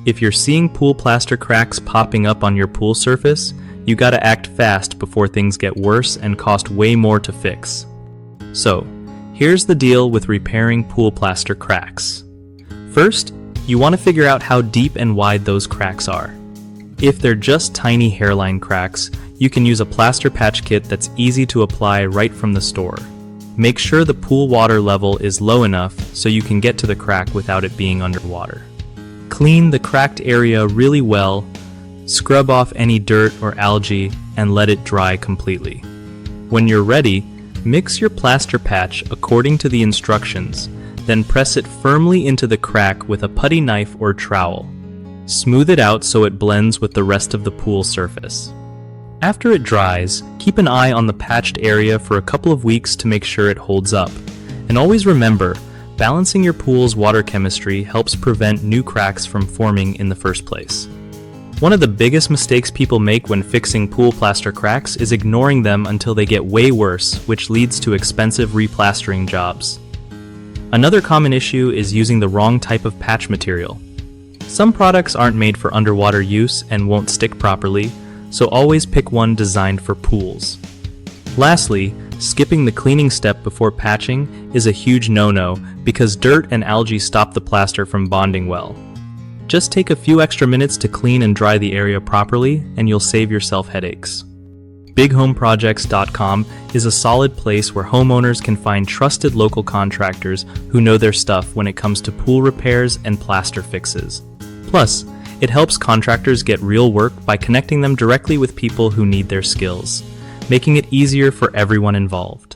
If you're seeing pool plaster cracks popping up on your pool surface, you gotta act fast before things get worse and cost way more to fix. So, here's the deal with repairing pool plaster cracks. First, you want to figure out how deep and wide those cracks are. If they're just tiny hairline cracks, you can use a plaster patch kit that's easy to apply right from the store. Make sure the pool water level is low enough so you can get to the crack without it being underwater. Clean the cracked area really well, scrub off any dirt or algae, and let it dry completely. When you're ready, mix your plaster patch according to the instructions, then press it firmly into the crack with a putty knife or trowel. Smooth it out so it blends with the rest of the pool surface. After it dries, keep an eye on the patched area for a couple of weeks to make sure it holds up. And always remember, balancing your pool's water chemistry helps prevent new cracks from forming in the first place. One of the biggest mistakes people make when fixing pool plaster cracks is ignoring them until they get way worse, which leads to expensive replastering jobs. Another common issue is using the wrong type of patch material. Some products aren't made for underwater use and won't stick properly, so always pick one designed for pools. Lastly, skipping the cleaning step before patching is a huge no-no because dirt and algae stop the plaster from bonding well. Just take a few extra minutes to clean and dry the area properly, and you'll save yourself headaches. BigHomeProjects.com is a solid place where homeowners can find trusted local contractors who know their stuff when it comes to pool repairs and plaster fixes. Plus, it helps contractors get real work by connecting them directly with people who need their skills, making it easier for everyone involved.